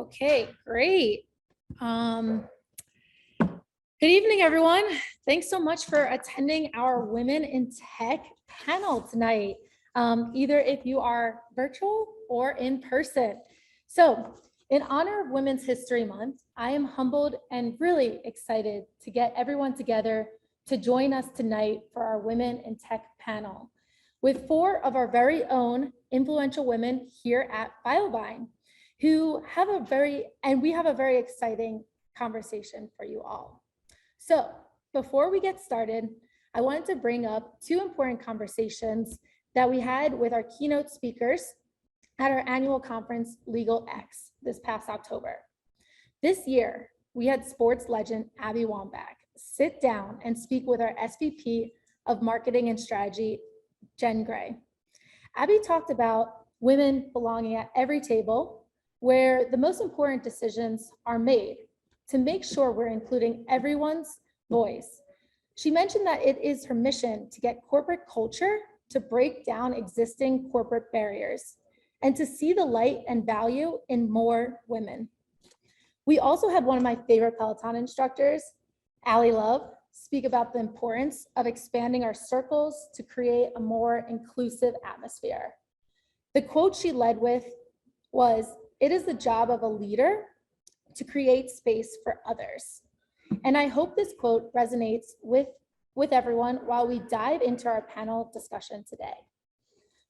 Okay, great. Um, Good evening, everyone. Thanks so much for attending our Women in Tech panel tonight, either if you are virtual or in person. So in honor of Women's History Month, I am humbled and really excited to get everyone together to join us tonight for our Women in Tech panel with four of our very own influential women here at Filevine who have we have a very exciting conversation for you all. So before we get started, I wanted to bring up two important conversations that we had with our keynote speakers at our annual conference, Legal X, this past October. This year, we had sports legend Abby Wambach sit down and speak with our SVP of Marketing and Strategy, Jen Gray. Abby talked about women belonging at every table where the most important decisions are made to make sure we're including everyone's voice. She mentioned that it is her mission to get corporate culture to break down existing corporate barriers and to see the light and value in more women. We also had one of my favorite Peloton instructors, Allie Love, speak about the importance of expanding our circles to create a more inclusive atmosphere. The quote she led with was, "It is the job of a leader to create space for others." And I hope this quote resonates with everyone while we dive into our panel discussion today.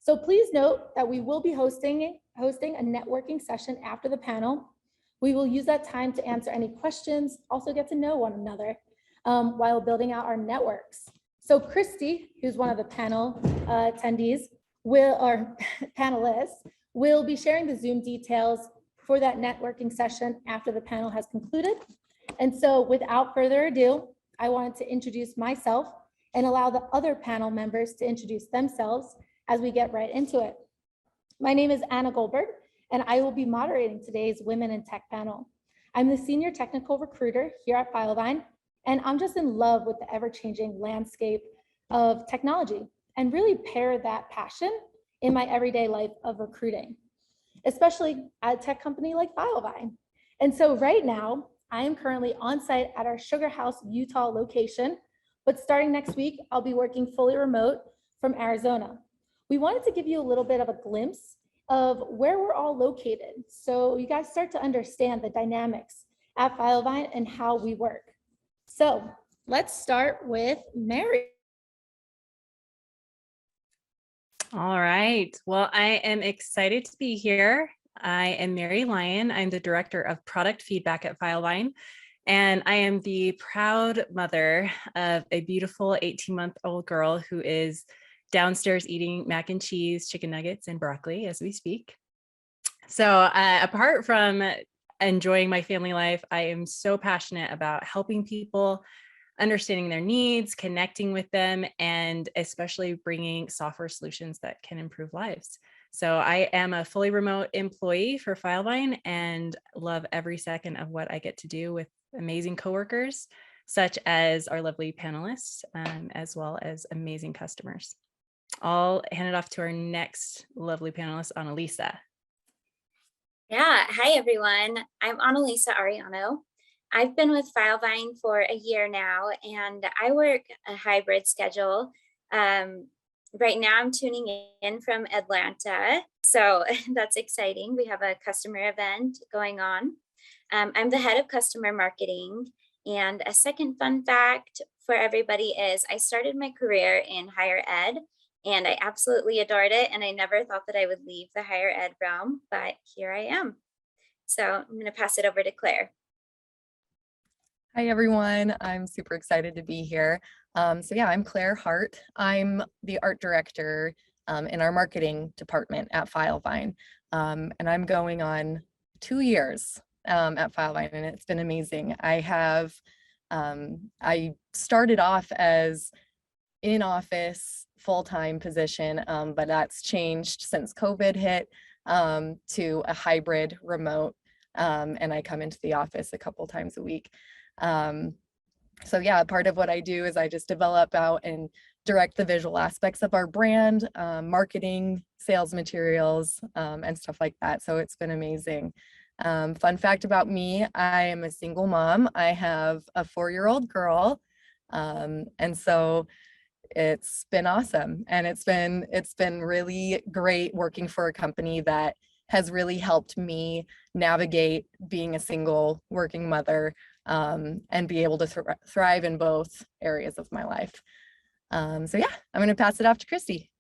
So please note that we will be hosting a networking session after the panel. We will use that time to answer any questions, also get to know one another while building out our networks. So Christy, who's one of the panel attendees, panelists, will be sharing the Zoom details for that networking session after the panel has concluded. And so without further ado, I wanted to introduce myself and allow the other panel members to introduce themselves as we get right into it. My name is Anna Goldberg, and I will be moderating today's Women in Tech panel. I'm the Senior Technical Recruiter here at Filevine, and I'm just in love with the ever-changing landscape of technology and really pair that passion in my everyday life of recruiting, especially at a tech company like Filevine. And so right now, I am currently on site at our Sugar House, Utah location, but starting next week, I'll be working fully remote from Arizona. We wanted to give you a little bit of a glimpse of where we're all located, so you guys start to understand the dynamics at Filevine and how we work. So let's start with Mary. All right. Well, I am excited to be here. I am Mary Lyon. I'm the Director of Product Feedback at Filevine, and I am the proud mother of a beautiful 18-month-old girl who is downstairs eating mac and cheese, chicken nuggets, and broccoli as we speak. So apart from enjoying my family life, I am so passionate about helping people, understanding their needs, connecting with them, and especially bringing software solutions that can improve lives. So I am a fully remote employee for Filevine and love every second of what I get to do with amazing coworkers, such as our lovely panelists, as well as amazing customers. I'll hand it off to our next lovely panelist, Annalisa. Yeah, hi everyone. I'm Annalisa Ariano. I've been with Filevine for a year now, and I work a hybrid schedule. Right now I'm tuning in from Atlanta, so that's exciting. We have a customer event going on. I'm the head of customer marketing, and a second fun fact for everybody is I started my career in higher ed, and I absolutely adored it, and I never thought that I would leave the higher ed realm, but here I am. So I'm going to pass it over to Claire. Hi, everyone. I'm super excited to be here. I'm Claire Hart. I'm the art director in our marketing department at Filevine. And I'm going on 2 years at Filevine, and it's been amazing. I started off as in-office full-time position, but that's changed since COVID hit to a hybrid remote, and I come into the office a couple times a week. Part of what I do is I just develop out and direct the visual aspects of our brand, marketing, sales materials, and stuff like that. So it's been amazing. Fun fact about me, I am a single mom. I have a 4-year-old girl. And so it's been awesome. And it's been really great working for a company that has really helped me navigate being a single working mother, and be able to thrive in both areas of my life. So yeah, I'm going to pass it off to Christy.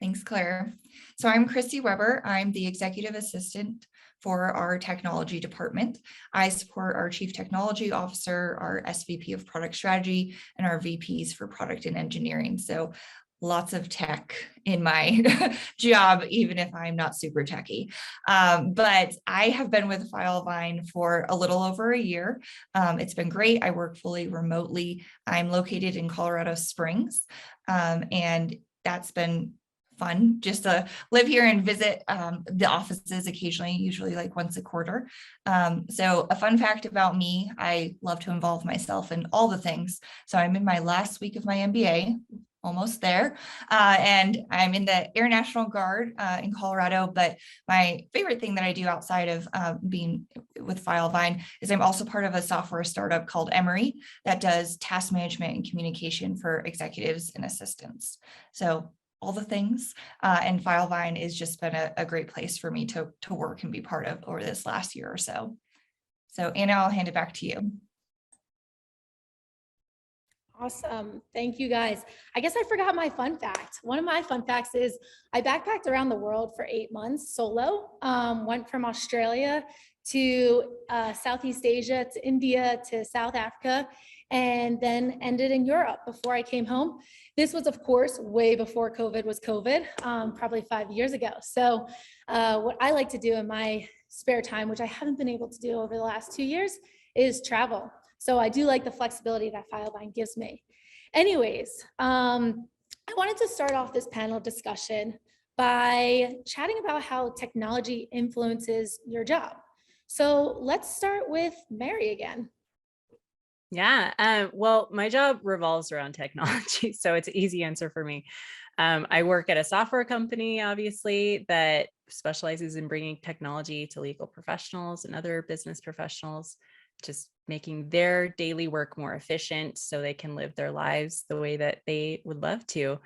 Thanks, Claire. So I'm Christy Weber. I'm the executive assistant for our technology department. I support our chief technology officer, our SVP of product strategy, and our VPs for product and engineering. So lots of tech in my job, even if I'm not super techy. But I have been with Filevine for a little over a year. It's been great. I work fully remotely. I'm located in Colorado Springs, and that's been fun just to live here and visit the offices occasionally, usually like once a quarter. So a fun fact about me, I love to involve myself in all the things. So I'm in my last week of my MBA, almost there. And I'm in the Air National Guard in Colorado. But my favorite thing that I do outside of being with Filevine is I'm also part of a software startup called Emory that does task management and communication for executives and assistants. So all the things, and Filevine has just been a great place for me to work and be part of over this last year or so. So Anna, I'll hand it back to you. Awesome. Thank you guys. I guess I forgot my fun fact. One of my fun facts is I backpacked around the world for 8 months solo. Went from Australia to Southeast Asia to India to South Africa, and then ended in Europe before I came home. This was, of course, way before COVID was COVID, probably 5 years ago. So what I like to do in my spare time, which I haven't been able to do over the last 2 years, is travel. So I do like the flexibility that Filevine gives me. Anyways, I wanted to start off this panel discussion by chatting about how technology influences your job. So let's start with Mary again. Yeah, well, my job revolves around technology, so it's an easy answer for me. I work at a software company, obviously, that specializes in bringing technology to legal professionals and other business professionals, just making their daily work more efficient so they can live their lives the way that they would love to.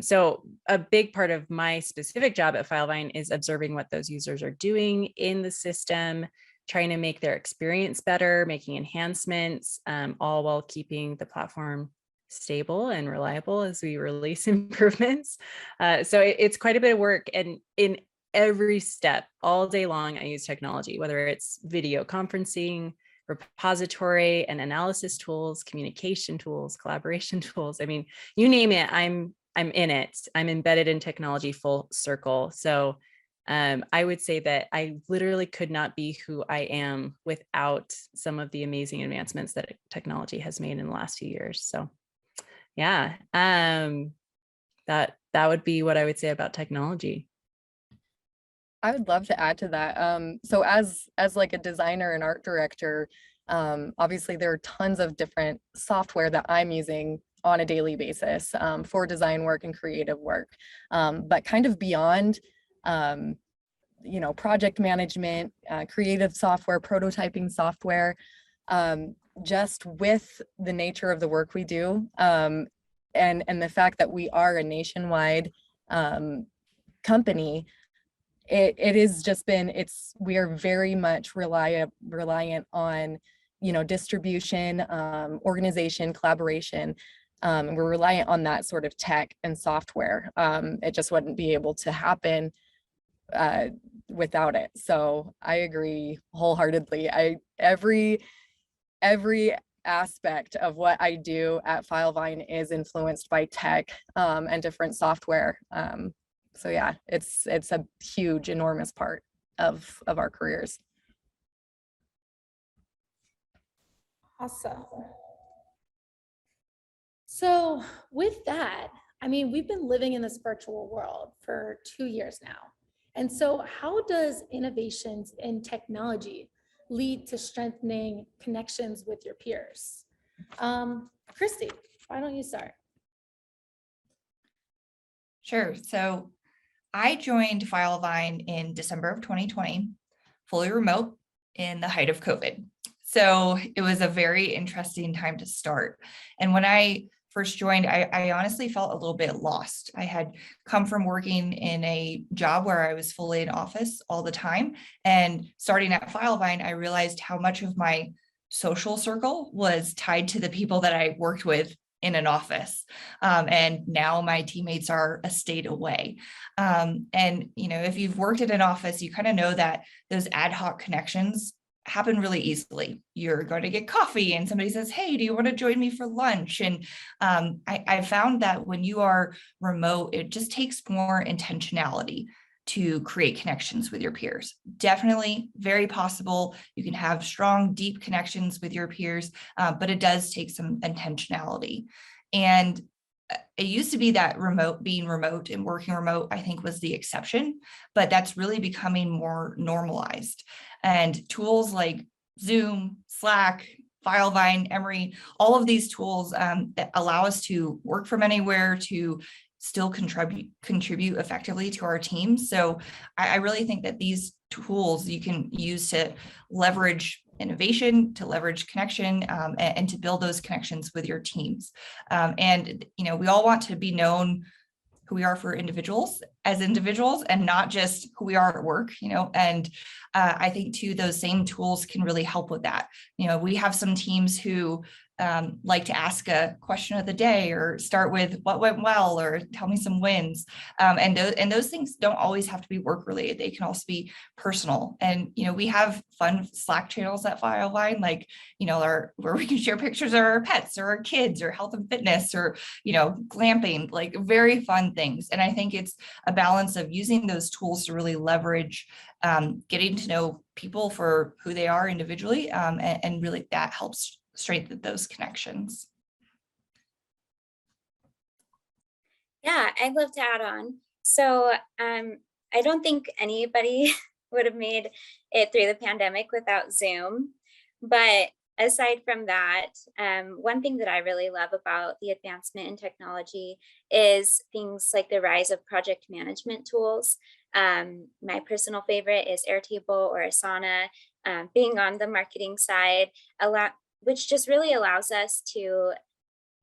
So a big part of my specific job at Filevine is observing what those users are doing in the system, trying to make their experience better, making enhancements, all while keeping the platform stable and reliable as we release improvements. So it's quite a bit of work. And in every step, all day long, I use technology, whether it's video conferencing, repository and analysis tools, communication tools, collaboration tools. I mean, you name it, I'm in it. I'm embedded in technology full circle. So I would say that I literally could not be who I am without some of the amazing advancements that technology has made in the last few years. So yeah, that would be what I would say about technology. I would love to add to that. So as like a designer and art director, obviously there are tons of different software that I'm using on a daily basis for design work and creative work. But kind of beyond, project management, creative software, prototyping software, just with the nature of the work we do, and the fact that we are a nationwide company, it has just been, we are very much reliant on, distribution, organization, collaboration. We're reliant on that sort of tech and software. It just wouldn't be able to happen without it. So I agree wholeheartedly. Every aspect of what I do at Filevine is influenced by tech and different software. So yeah, it's a huge, enormous part of our careers. Awesome. So with that, I mean, we've been living in this virtual world for 2 years now. And so how does innovations in technology lead to strengthening connections with your peers? Christy, why don't you start? Sure. So I joined Filevine in December of 2020. fully remote in the height of COVID. So it was a very interesting time to start. And when I first joined, I honestly felt a little bit lost. I had come from working in a job where I was fully in office all the time. And starting at Filevine, I realized how much of my social circle was tied to the people that I worked with in an office. And now my teammates are a state away. And, you know, if you've worked in an office, you kind of know that those ad hoc connections happen really easily. You're going to get coffee and somebody says, hey, do you want to join me for lunch? And I found that when you are remote, it just takes more intentionality to create connections with your peers. Definitely very possible. You can have strong, deep connections with your peers, but it does take some intentionality. And it used to be that being remote and working remote, I think, was the exception, but that's really becoming more normalized. And tools like Zoom, Slack, Filevine, Emory, all of these tools that allow us to work from anywhere, to still contribute effectively to our teams. So I really think that these tools you can use to leverage innovation, to leverage connection, and to build those connections with your teams. And, you know, we all want to be known who we are for individuals as individuals and not just who we are at work, you know, and I think too, those same tools can really help with that. You know, we have some teams who like to ask a question of the day or start with what went well or tell me some wins. And those things don't always have to be work related. They can also be personal. And, you know, we have fun Slack channels at Filevine, like, you know, where we can share pictures of our pets or our kids or health and fitness or, you know, glamping, like very fun things. And I think it's a balance of using those tools to really leverage getting to know people for who they are individually. And really that helps strengthen those connections. Yeah, I'd love to add on. So I don't think anybody would have made it through the pandemic without Zoom. But aside from that, one thing that I really love about the advancement in technology is things like the rise of project management tools. My personal favorite is Airtable or Asana. Being on the marketing side, which just really allows us to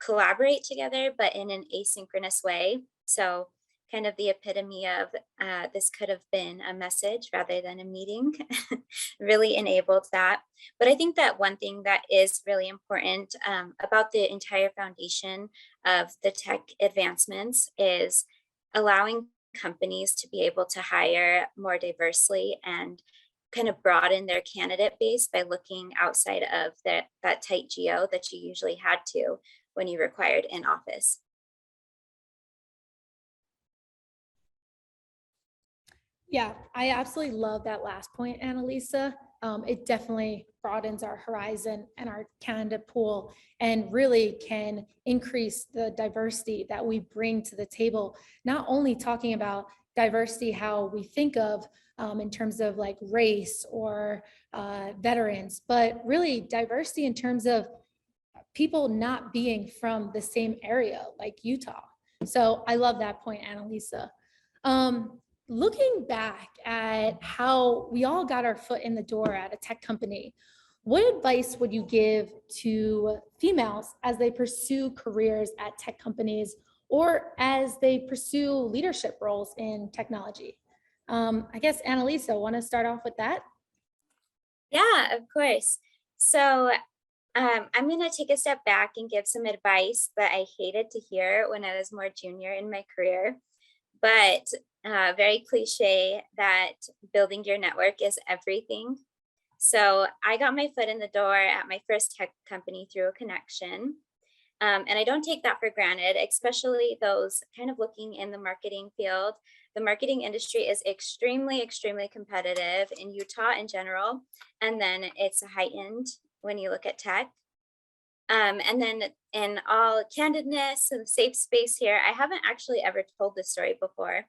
collaborate together, but in an asynchronous way. So kind of the epitome of this could have been a message rather than a meeting really enabled that. But I think that one thing that is really important about the entire foundation of the tech advancements is allowing companies to be able to hire more diversely and kind of broaden their candidate base by looking outside of that tight geo that you usually had to when you required in office. Yeah, I absolutely love that last point, Annalisa. It definitely broadens our horizon and our candidate pool and really can increase the diversity that we bring to the table. Not only talking about diversity, how we think of in terms of like race or veterans, but really diversity in terms of people not being from the same area like Utah. So I love that point, Annalisa. Looking back at how we all got our foot in the door at a tech company, what advice would you give to females as they pursue careers at tech companies or as they pursue leadership roles in technology? I guess, Annalisa, want to start off with that? Yeah, of course. So I'm going to take a step back and give some advice that I hated to hear when I was more junior in my career. But very cliche that building your network is everything. So I got my foot in the door at my first tech company through a connection. And I don't take that for granted, especially those kind of looking in the marketing field. The marketing industry is extremely, extremely competitive in Utah in general. And then it's heightened when you look at tech. And then in all candidness and safe space here, I haven't actually ever told this story before,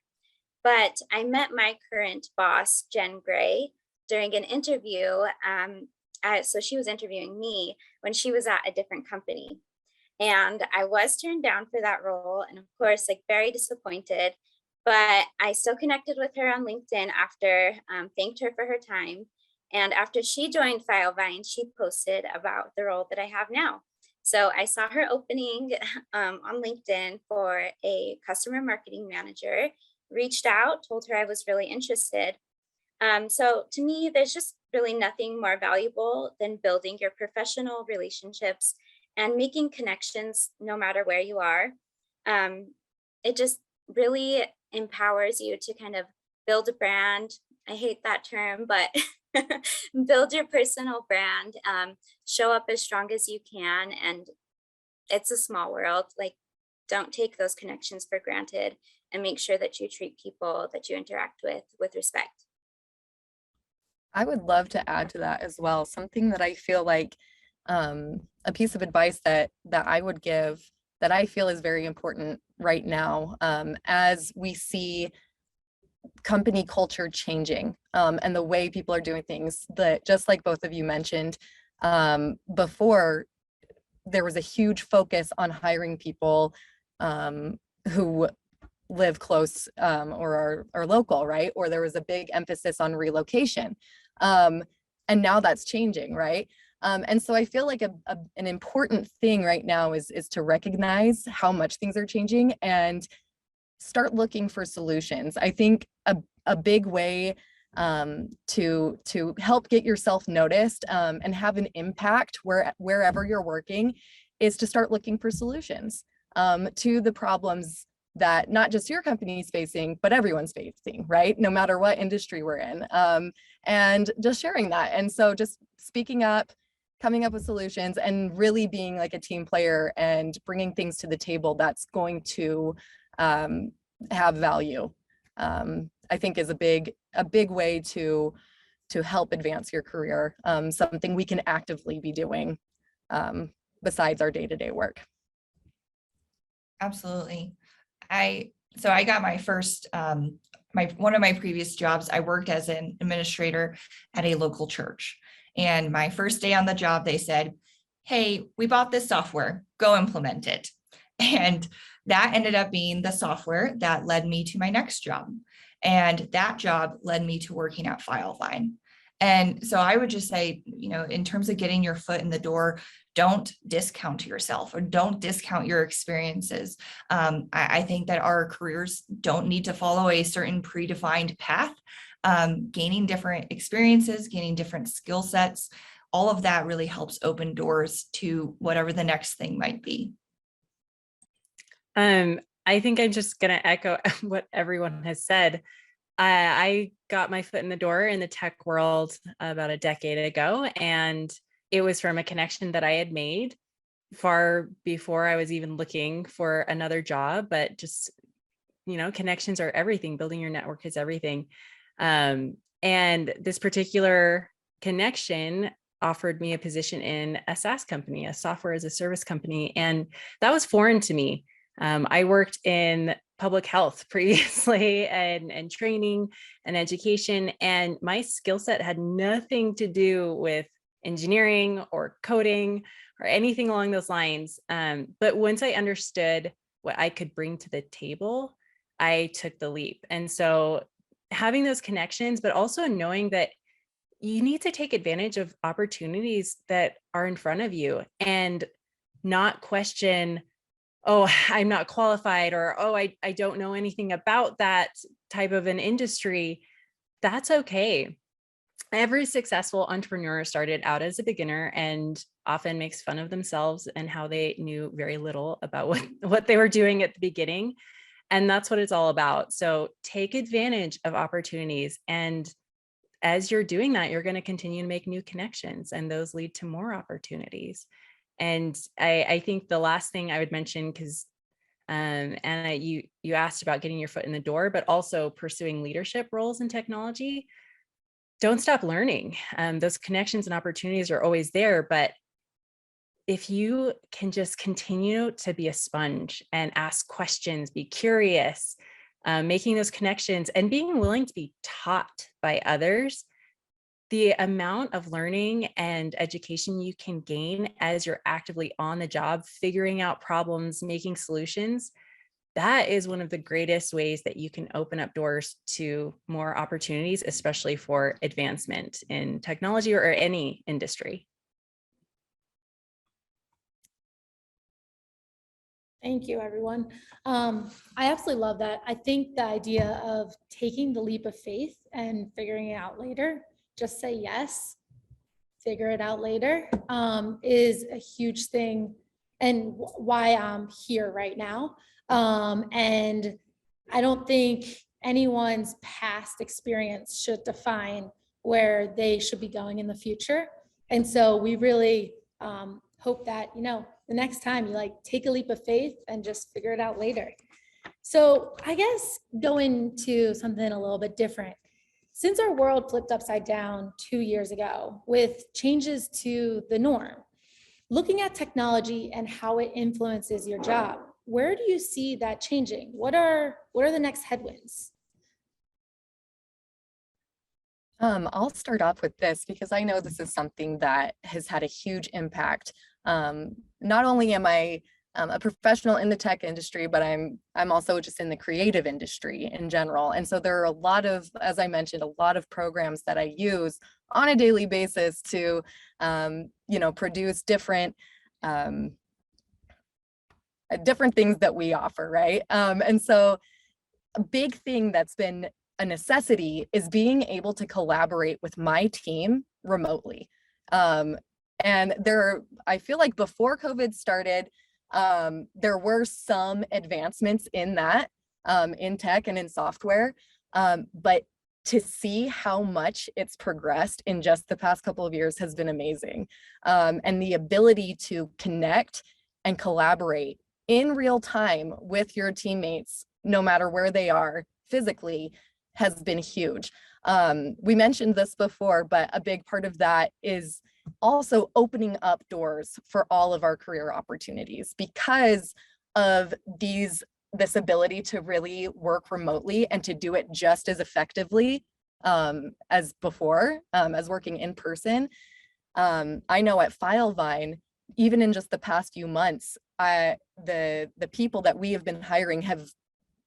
but I met my current boss, Jen Gray, during an interview. So she was interviewing me when she was at a different company. And I was turned down for that role. And of course, like very disappointed. But I still connected with her on LinkedIn after, thanked her for her time. And after she joined Filevine, she posted about the role that I have now. So I saw her opening on LinkedIn for a customer marketing manager, reached out, told her I was really interested. So to me, there's just really nothing more valuable than building your professional relationships and making connections no matter where you are. It just really empowers you to kind of build a brand. I hate that term, but build your personal brand, show up as strong as you can. And it's a small world. Like, don't take those connections for granted and make sure that you treat people that you interact with respect. I would love to add to that as well. Something that I feel like a piece of advice that I would give that I feel is very important right now as we see company culture changing and the way people are doing things. That just like both of you mentioned before, there was a huge focus on hiring people who live close or are local, right? Or there was a big emphasis on relocation. And now that's changing, right? And so I feel like an important thing right now is to recognize how much things are changing and start looking for solutions. I think a big way to help get yourself noticed and have an impact wherever you're working is to start looking for solutions to the problems that not just your company is facing, but everyone's facing, right? No matter what industry we're in, and just sharing that. And so just speaking up, coming up with solutions, and really being like a team player and bringing things to the table that's going to have value, I think is a big way to help advance your career. Something we can actively be doing besides our day-to-day work. Absolutely. So I got my first, one of my previous jobs, I worked as an administrator at a local church. And my first day on the job, they said, "Hey, we bought this software, go implement it." And that ended up being the software that led me to my next job. And that job led me to working at Filevine. And so I would just say, in terms of getting your foot in the door, don't discount yourself or don't discount your experiences. I think that our careers don't need to follow a certain predefined path. Gaining different experiences, gaining different skill sets, all of that really helps open doors to whatever the next thing might be. I think I'm just going to echo what everyone has said. I got my foot in the door in the tech world about a decade ago, and it was from a connection that I had made far before I was even looking for another job. But just, connections are everything. Building your network is everything. And this particular connection offered me a position in a SaaS company, a software as a service company. And that was foreign to me. I worked in public health previously and training and education, and my skill set had nothing to do with engineering or coding or anything along those lines. But once I understood what I could bring to the table, I took the leap. And so having those connections, but also knowing that you need to take advantage of opportunities that are in front of you and not question, "Oh, I'm not qualified," or, "Oh, I don't know anything about that type of an industry." That's okay. Every successful entrepreneur started out as a beginner and often makes fun of themselves and how they knew very little about what they were doing at the beginning. And that's what it's all about. So take advantage of opportunities. And as you're doing that, you're going to continue to make new connections, and those lead to more opportunities. And I think the last thing I would mention, because Anna, you asked about getting your foot in the door, but also pursuing leadership roles in technology. Don't stop learning. Those connections and opportunities are always there, but if you can just continue to be a sponge and ask questions, be curious, making those connections and being willing to be taught by others, the amount of learning and education you can gain as you're actively on the job, figuring out problems, making solutions, that is one of the greatest ways that you can open up doors to more opportunities, especially for advancement in technology or any industry. Thank you, everyone. I absolutely love that. I think the idea of taking the leap of faith and figuring it out later, just say yes, figure it out later, is a huge thing and why I'm here right now. And I don't think anyone's past experience should define where they should be going in the future. And so we really hope that, the next time you like take a leap of faith and just figure it out later. So I guess going to something a little bit different. Since our world flipped upside down 2 years ago with changes to the norm, looking at technology and how it influences your job, where do you see that changing? What are the next headwinds? I'll start off with this because I know this is something that has had a huge impact. Not only am I a professional in the tech industry, but I'm also just in the creative industry in general. And so there are a lot of, as I mentioned, a lot of programs that I use on a daily basis to, produce different things that we offer, right? And so a big thing that's been a necessity is being able to collaborate with my team remotely. And I feel like before COVID started, there were some advancements in that, in tech and in software, but to see how much it's progressed in just the past couple of years has been amazing. And the ability to connect and collaborate in real time with your teammates, no matter where they are physically, has been huge. We mentioned this before, but a big part of that is also opening up doors for all of our career opportunities because of this ability to really work remotely and to do it just as effectively as before, as working in person. I know at Filevine, even in just the past few months, the people that we have been hiring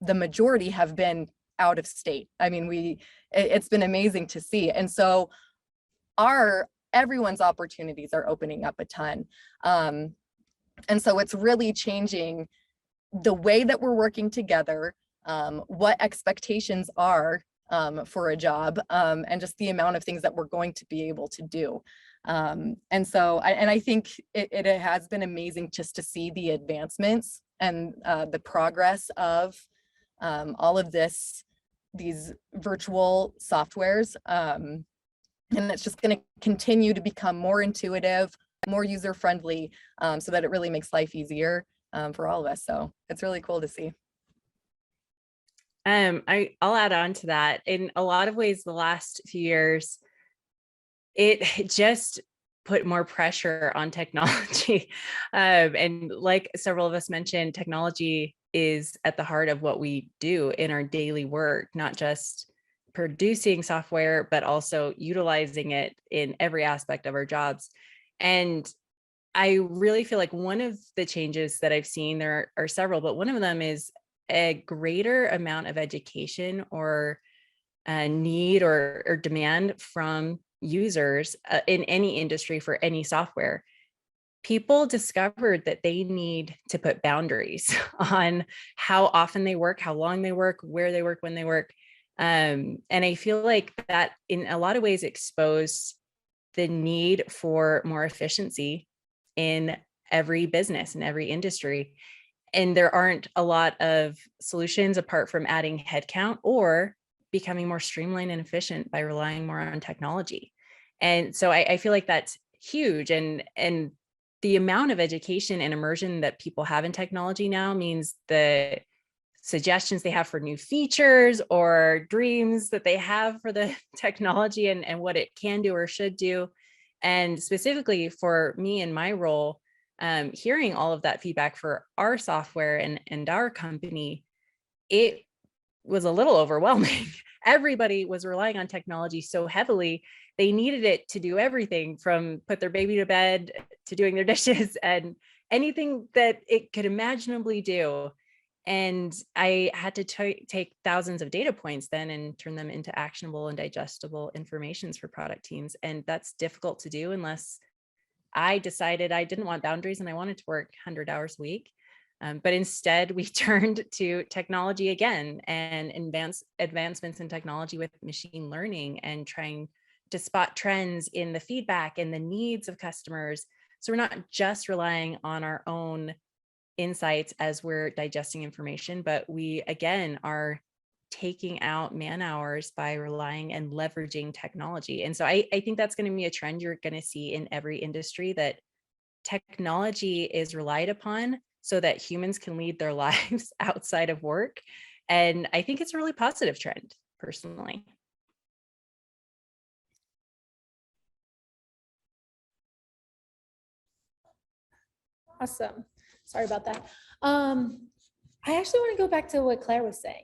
the majority have been out of state. I mean, it's been amazing to see. And so everyone's opportunities are opening up a ton. And so it's really changing the way that we're working together, what expectations are for a job, and just the amount of things that we're going to be able to do. And so I think it has been amazing just to see the advancements and the progress of all of these virtual softwares. And it's just going to continue to become more intuitive, more user-friendly, so that it really makes life easier for all of us. So it's really cool to see. I'll add on to that. In a lot of ways, the last few years, it just put more pressure on technology. And like several of us mentioned, technology is at the heart of what we do in our daily work, not just producing software, but also utilizing it in every aspect of our jobs. And I really feel like one of the changes that I've seen, there are several, but one of them is a greater amount of education or need or demand from users in any industry for any software. People discovered that they need to put boundaries on how often they work, how long they work, where they work, when they work. And I feel like that in a lot of ways exposed the need for more efficiency in every business, in every industry. And there aren't a lot of solutions apart from adding headcount or becoming more streamlined and efficient by relying more on technology. And so I feel like that's huge. And the amount of education and immersion that people have in technology now means the suggestions they have for new features or dreams that they have for the technology and what it can do or should do. And specifically for me in my role, hearing all of that feedback for our software and our company, it was a little overwhelming. Everybody was relying on technology so heavily. They needed it to do everything from put their baby to bed to doing their dishes and anything that it could imaginably do. And I had to take thousands of data points then and turn them into actionable and digestible informations for product teams. And that's difficult to do unless I decided I didn't want boundaries and I wanted to work 100 hours a week. But instead, we turned to technology again and advancements in technology with machine learning and trying to spot trends in the feedback and the needs of customers. So we're not just relying on our own insights as we're digesting information, but we again are taking out man hours by relying and leveraging technology. And so I think that's going to be a trend you're going to see in every industry, that technology is relied upon so that humans can lead their lives outside of work. And I think it's a really positive trend, personally. Awesome. Sorry about that. I actually want to go back to what Claire was saying.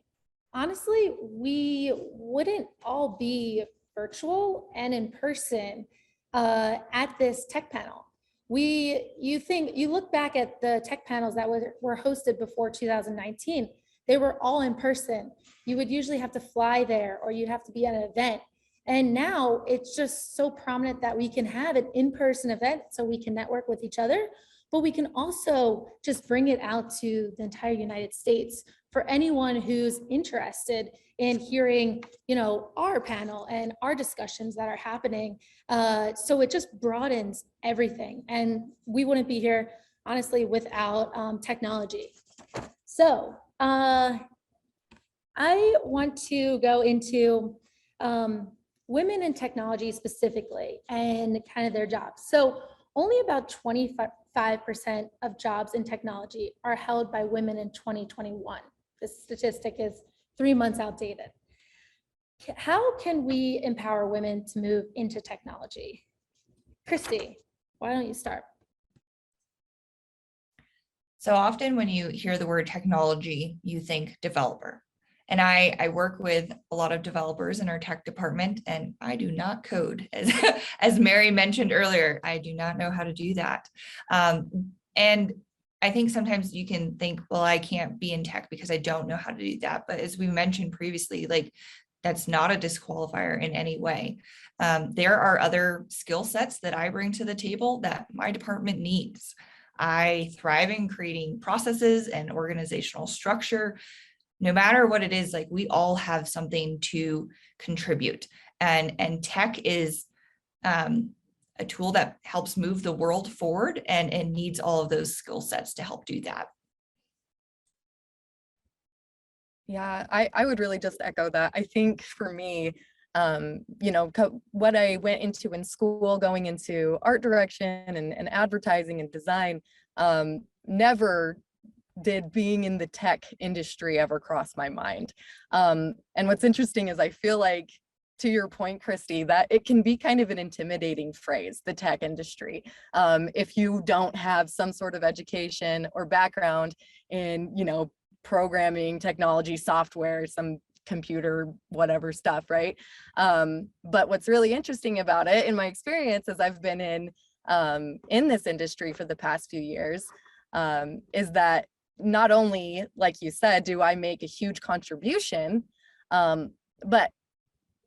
Honestly, we wouldn't all be virtual and in person at this tech panel. You look back at the tech panels that were hosted before 2019, they were all in person. You would usually have to fly there or you'd have to be at an event. And now it's just so prominent that we can have an in-person event so we can network with each other, but we can also just bring it out to the entire United States for anyone who's interested in hearing, our panel and our discussions that are happening. So it just broadens everything. And we wouldn't be here, honestly, without technology. So I want to go into women in technology specifically and kind of their jobs. So only about 25% of jobs in technology are held by women in 2021. This statistic is 3 months outdated. How can we empower women to move into technology? Christy, why don't you start? So often when you hear the word technology, you think developer. And I work with a lot of developers in our tech department, and I do not code. As Mary mentioned earlier, I do not know how to do that. And I think sometimes you can think, well, I can't be in tech because I don't know how to do that. But as we mentioned previously, like, that's not a disqualifier in any way. There are other skill sets that I bring to the table that my department needs. I thrive in creating processes and organizational structure. No matter what it is, like, we all have something to contribute, and tech is a tool that helps move the world forward and needs all of those skill sets to help do that. Yeah, I would really just echo that. I think for me, what I went into in school, going into art direction and advertising and design, never did being in the tech industry ever cross my mind. And what's interesting is I feel like, to your point, Christy, that it can be kind of an intimidating phrase, the tech industry. If you don't have some sort of education or background in, programming, technology, software, some computer, whatever stuff, right? But what's really interesting about it, in my experience, as I've been in this industry for the past few years, is that not only, like you said, do I make a huge contribution, but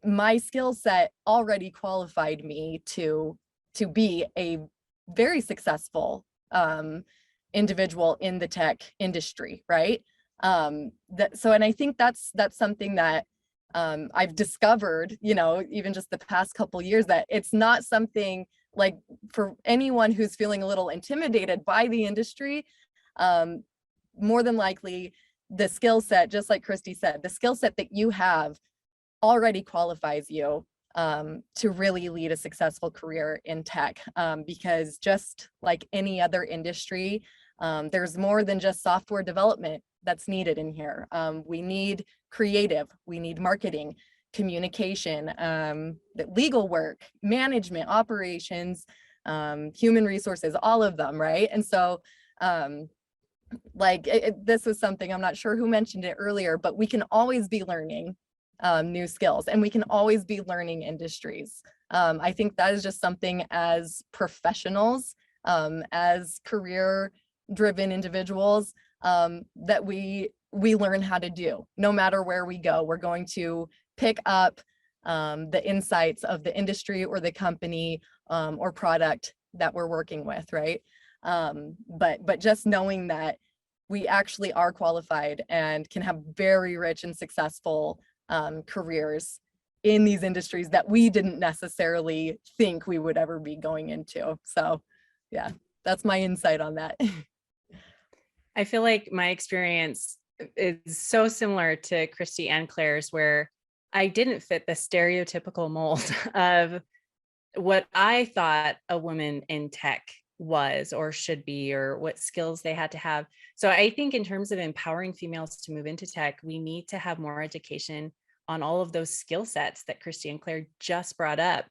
my skill set already qualified me to be a very successful individual in the tech industry, right? And I think that's something that I've discovered, even just the past couple years, that it's not something like, for anyone who's feeling a little intimidated by the industry, more than likely the skill set, just like Christy said, the skill set that you have already qualifies you to really lead a successful career in tech, because just like any other industry, there's more than just software development that's needed in here. We need creative, we need marketing, communication, legal work, management, operations, human resources, all of them, right? And so this was something, I'm not sure who mentioned it earlier, but we can always be learning new skills, and we can always be learning industries. I think that is just something, as professionals, as career driven individuals, that we we learn how to do. No matter where we go, we're going to pick up the insights of the industry or the company or product that we're working with, right? But just knowing that we actually are qualified and can have very rich and successful careers in these industries that we didn't necessarily think we would ever be going into. So yeah, that's my insight on that. I feel like my experience is so similar to Christy and Claire's, where I didn't fit the stereotypical mold of what I thought a woman in tech was or should be, or what skills they had to have. So I think in terms of empowering females to move into tech, we need to have more education on all of those skill sets that Christy and Claire just brought up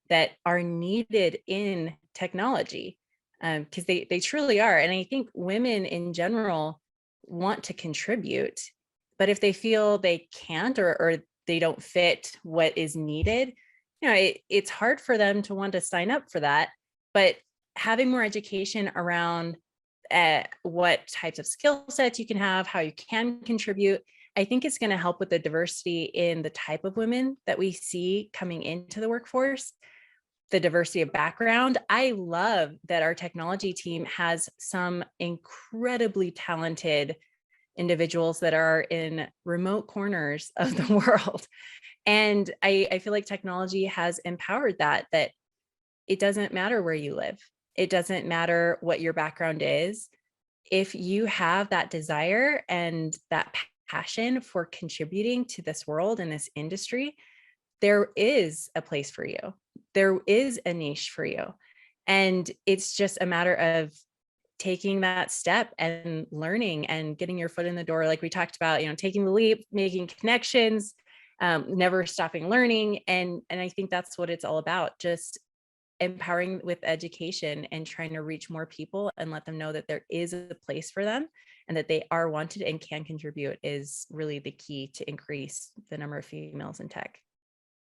that are needed in technology, because they truly are. And I think women in general want to contribute, but if they feel they can't or they don't fit what is needed, it's hard for them to want to sign up for that. But having more education around what types of skill sets you can have, how you can contribute, I think it's going to help with the diversity in the type of women that we see coming into the workforce, the diversity of background. I love that our technology team has some incredibly talented individuals that are in remote corners of the world. And I feel like technology has empowered that it doesn't matter where you live. It doesn't matter what your background is. If you have that desire and that passion for contributing to this world and this industry, there is a place for you. There is a niche for you. And it's just a matter of taking that step and learning and getting your foot in the door. Like we talked about, taking the leap, making connections, never stopping learning. And I think that's what it's all about. Just empowering with education and trying to reach more people and let them know that there is a place for them and that they are wanted and can contribute is really the key to increase the number of females in tech.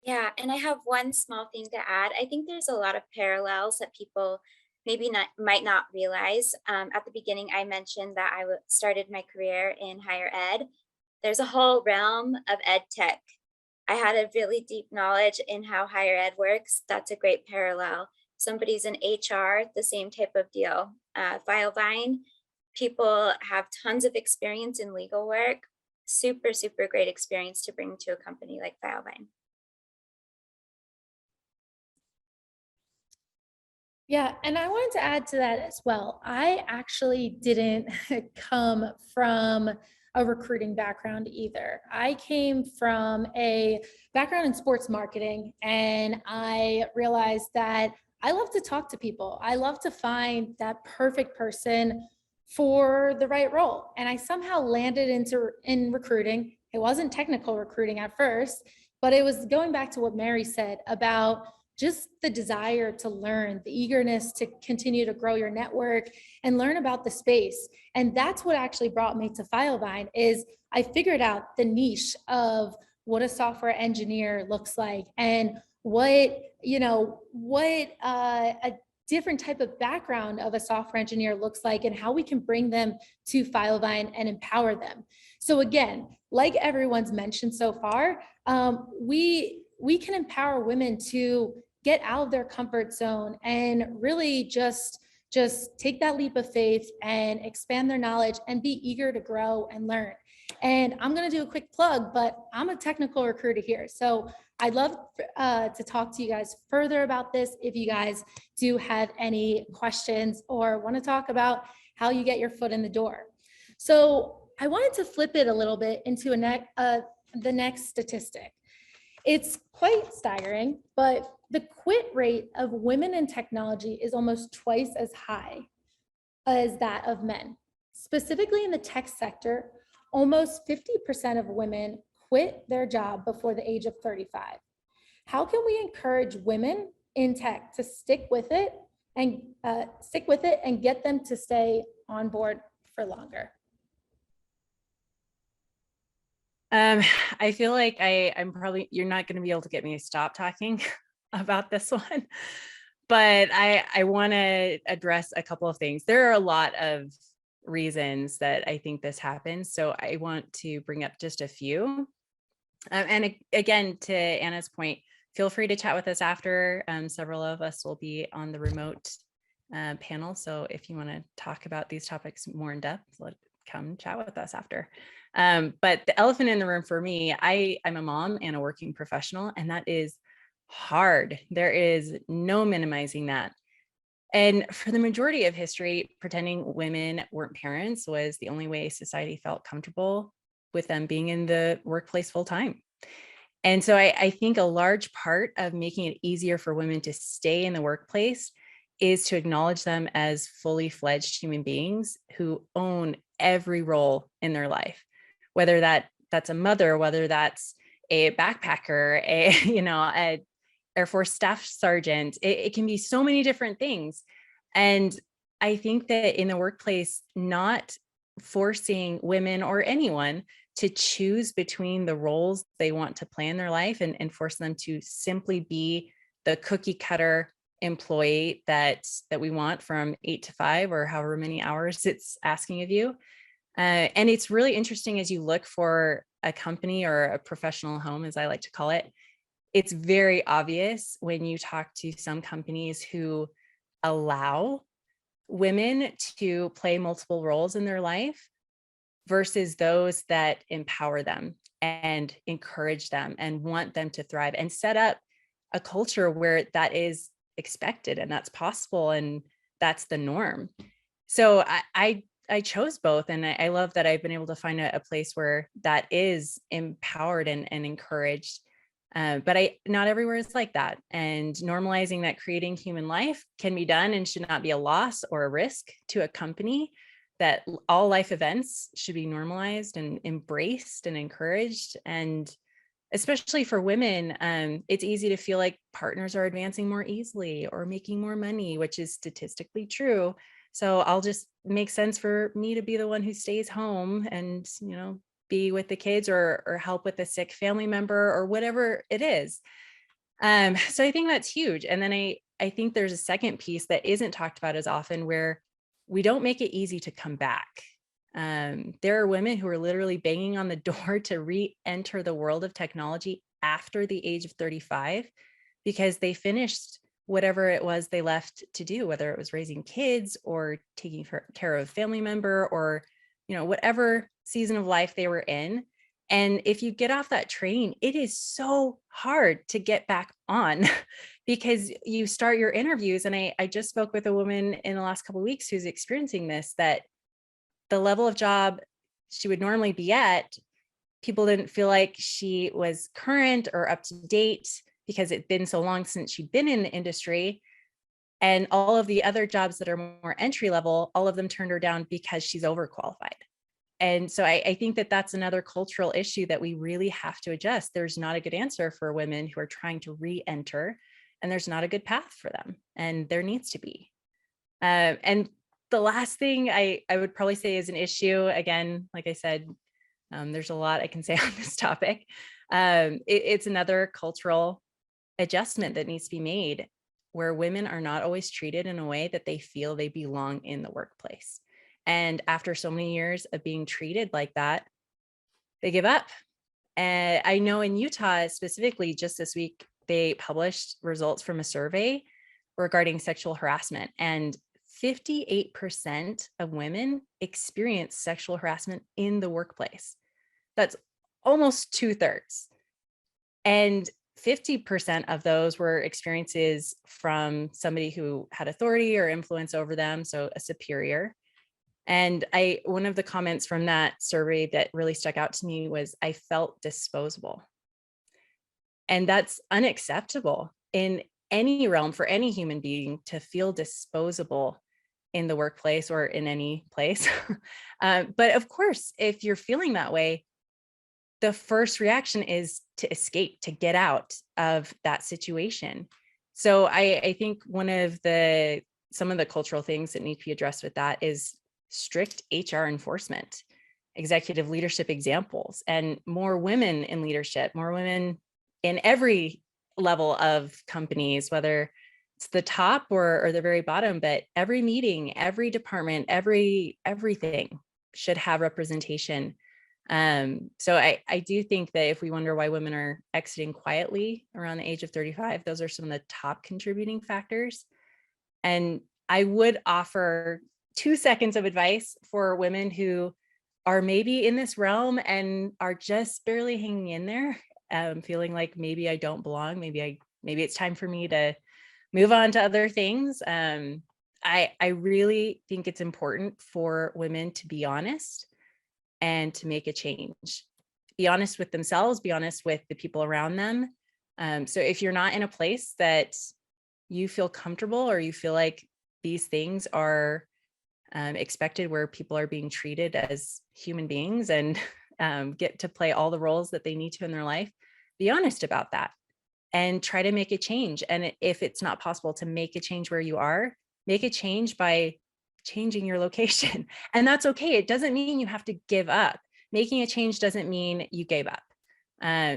Yeah, and I have one small thing to add. I think there's a lot of parallels that people might not realize. At the beginning, I mentioned that I started my career in higher ed. There's a whole realm of ed tech. I had a really deep knowledge in how higher ed works. That's a great parallel. Somebody's in HR, the same type of deal. Filevine, people have tons of experience in legal work. Super, super great experience to bring to a company like Filevine. Yeah, and I wanted to add to that as well. I actually didn't come from a recruiting background either. I came from a background in sports marketing, and I realized that I love to talk to people. I love to find that perfect person for the right role. And I somehow landed in recruiting. It wasn't technical recruiting at first, but it was going back to what Mary said about just the desire to learn, the eagerness to continue to grow your network and learn about the space. And that's what actually brought me to Filevine. Is I figured out the niche of what a software engineer looks like and what a different type of background of a software engineer looks like and how we can bring them to Filevine and empower them. So again, like everyone's mentioned so far, we can empower women to get out of their comfort zone and really just take that leap of faith and expand their knowledge and be eager to grow and learn. And I'm going to do a quick plug, but I'm a technical recruiter here. So I'd love to talk to you guys further about this if you guys do have any questions or want to talk about how you get your foot in the door. So I wanted to flip it a little bit into the next statistic. It's quite staggering, but the quit rate of women in technology is almost twice as high as that of men. Specifically in the tech sector, almost 50% of women quit their job before the age of 35. How can we encourage women in tech to stick with it and get them to stay on board for longer? I feel like you're not going to be able to get me to stop talking about this one, but I want to address a couple of things. There are a lot of reasons that I think this happens. So I want to bring up just a few. Again, to Anna's point, feel free to chat with us after. Several of us will be on the remote panel. So if you want to talk about these topics more in depth, come chat with us after. But the elephant in the room for me, I'm a mom and a working professional, and that is hard. There is no minimizing that. And for the majority of history, pretending women weren't parents was the only way society felt comfortable with them being in the workplace full time. And so I think a large part of making it easier for women to stay in the workplace is to acknowledge them as fully fledged human beings who own every role in their life, whether that's a mother, whether that's a backpacker, a Air Force Staff Sergeant. It can be so many different things. And I think that in the workplace, not forcing women or anyone to choose between the roles they want to play in their life and force them to simply be the cookie cutter employee that we want from 8 to 5 or however many hours it's asking of you. And it's really interesting as you look for a company or a professional home, as I like to call it. It's very obvious when you talk to some companies who allow women to play multiple roles in their life versus those that empower them and encourage them and want them to thrive and set up a culture where that is expected and that's possible and that's the norm. So I chose both, and I love that I've been able to find a place where that is empowered and encouraged. But not everywhere is like that. And normalizing that creating human life can be done and should not be a loss or a risk to a company, that all life events should be normalized and embraced and encouraged. And especially for women, it's easy to feel like partners are advancing more easily or making more money, which is statistically true. So I'll just make sense for me to be the one who stays home and, be with the kids or help with a sick family member or whatever it is. So I think that's huge. And then I think there's a second piece that isn't talked about as often, where we don't make it easy to come back. There are women who are literally banging on the door to re-enter the world of technology after the age of 35 because they finished whatever it was they left to do, whether it was raising kids or taking care of a family member or, whatever season of life they were in. And if you get off that train, it is so hard to get back on because you start your interviews. And I just spoke with a woman in the last couple of weeks who's experiencing this, that the level of job she would normally be at, people didn't feel like she was current or up to date because it'd been so long since she'd been in the industry. And all of the other jobs that are more entry level, all of them turned her down because she's overqualified. And so I think that that's another cultural issue that we really have to adjust. There's not a good answer for women who are trying to re-enter, and there's not a good path for them, and there needs to be. And the last thing I would probably say is an issue, again, like I said, there's a lot I can say on this topic. It's another cultural adjustment that needs to be made, where women are not always treated in a way that they feel they belong in the workplace. And after so many years of being treated like that, they give up. And I know in Utah specifically, just this week, they published results from a survey regarding sexual harassment, and 58% of women experience sexual harassment in the workplace. That's almost 2/3. And 50% of those were experiences from somebody who had authority or influence over them, so a superior. And one of the comments from that survey that really stuck out to me was, I felt disposable. And that's unacceptable in any realm for any human being, to feel disposable in the workplace or in any place. But of course, if you're feeling that way, the first reaction is to escape, to get out of that situation. So I think some of the cultural things that need to be addressed with that is strict HR enforcement, executive leadership examples, and more women in leadership, more women in every level of companies, whether it's the top or the very bottom, but every meeting, every department, everything should have representation. So I do think that if we wonder why women are exiting quietly around the age of 35, those are some of the top contributing factors. And I would offer 2 seconds of advice for women who are maybe in this realm and are just barely hanging in there, feeling like maybe I don't belong, maybe it's time for me to move on to other things. I really think it's important for women to be honest and to make a change. Be honest with themselves, be honest with the people around them. So if you're not in a place that you feel comfortable or you feel like these things are expected, where people are being treated as human beings and get to play all the roles that they need to in their life, be honest about that and try to make a change. And if it's not possible to make a change where you are, make a change by changing your location. And that's okay. It doesn't mean you have to give up. Making a change doesn't mean you gave up.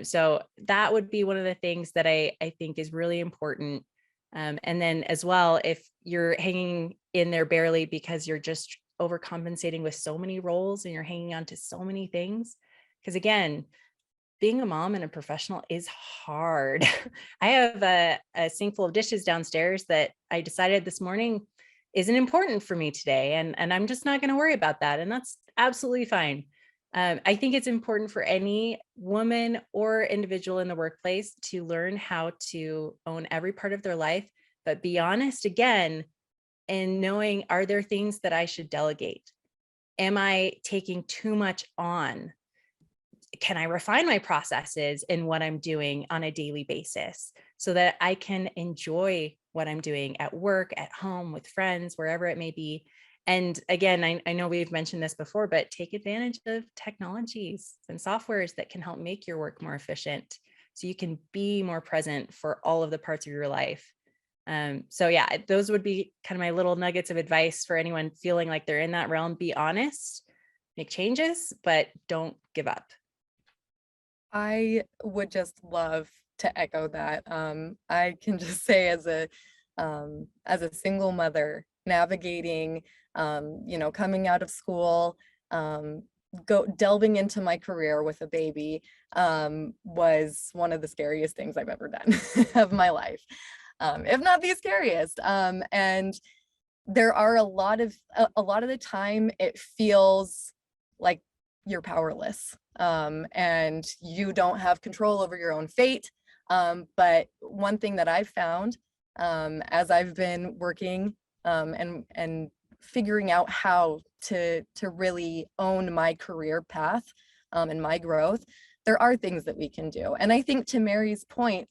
So that would be one of the things that I think is really important. And then as well, if you're hanging in there barely because you're just overcompensating with so many roles and you're hanging on to so many things, because again, being a mom and a professional is hard. I have a sink full of dishes downstairs that I decided this morning isn't important for me today. And I'm just not going to worry about that. And that's absolutely fine. I think it's important for any woman or individual in the workplace to learn how to own every part of their life, but be honest again, and knowing, are there things that I should delegate? Am I taking too much on? Can I refine my processes in what I'm doing on a daily basis so that I can enjoy what I'm doing at work, at home, with friends, wherever it may be? And again, I know we've mentioned this before, but take advantage of technologies and softwares that can help make your work more efficient so you can be more present for all of the parts of your life. So yeah, those would be kind of my little nuggets of advice for anyone feeling like they're in that realm. Be honest, make changes, but don't give up. I would just love to echo that. I can just say as a single mother navigating, coming out of school, delving into my career with a baby, was one of the scariest things I've ever done of my life, if not the scariest. And there are a lot of the time it feels like you're powerless, and you don't have control over your own fate. But one thing that I've found, as I've been working, and figuring out how to really own my career path, and my growth, there are things that we can do. And I think, to Mary's point,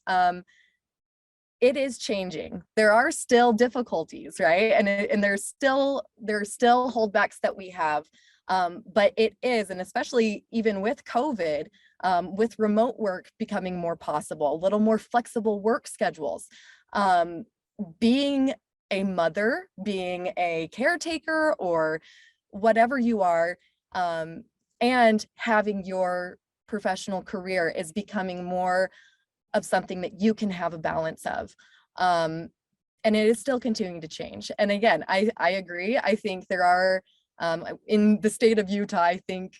it is changing. There are still difficulties, right? And there's still holdbacks that we have. But it is, and especially even with COVID, with remote work becoming more possible, a little more flexible work schedules, being a mother, being a caretaker, or whatever you are, and having your professional career is becoming more of something that you can have a balance of. And it is still continuing to change. And again, I agree. I think there are, in the state of Utah, I think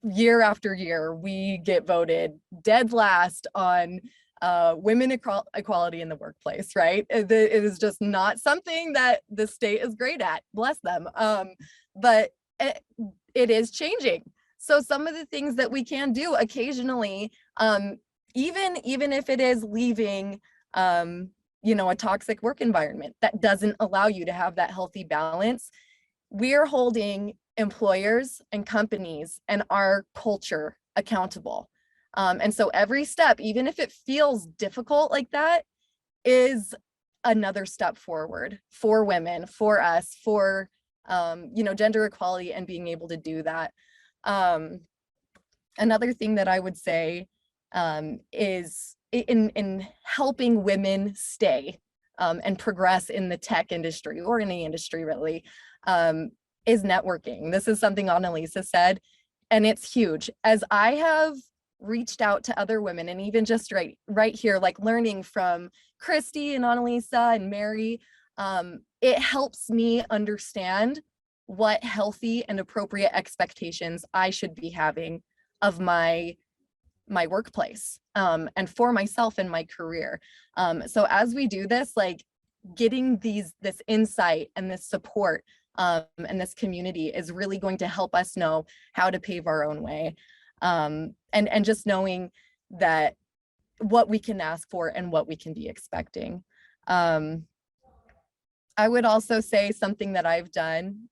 year after year, we get voted dead last on women equality in the workplace, right? It is just not something that the state is great at, bless them. But it is changing. So some of the things that we can do occasionally, even if it is leaving, a toxic work environment that doesn't allow you to have that healthy balance, we're holding employers and companies and our culture accountable. And so every step, even if it feels difficult like that, is another step forward for women, for us, for, gender equality and being able to do that. Another thing that I would say, is in helping women stay, and progress in the tech industry, or any industry really, is networking. This is something Annalisa said, and it's huge. As I have reached out to other women, and even just right here, like learning from Christy and Annalisa and Mary, it helps me understand what healthy and appropriate expectations I should be having of my workplace, and for myself in my career. So as we do this, like getting this insight and this support, and this community is really going to help us know how to pave our own way. And just knowing that what we can ask for and what we can be expecting. I would also say something that I've done,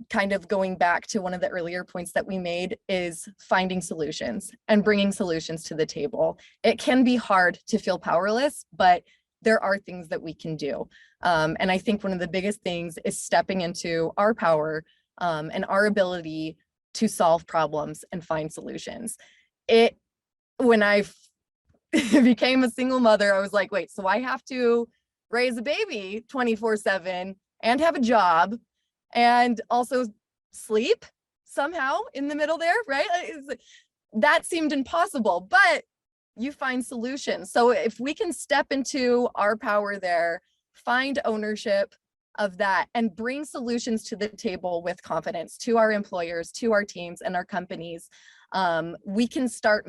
kind of going back to one of the earlier points that we made, is finding solutions and bringing solutions to the table. It can be hard to feel powerless, but there are things that we can do. And I think one of the biggest things is stepping into our power, and our ability to solve problems and find solutions. When I became a single mother, I was like, wait, so I have to raise a baby 24/7 and have a job and also sleep somehow in the middle there, right? That seemed impossible, but you find solutions. So if we can step into our power there, find ownership of that, and bring solutions to the table with confidence to our employers, to our teams and our companies, we can start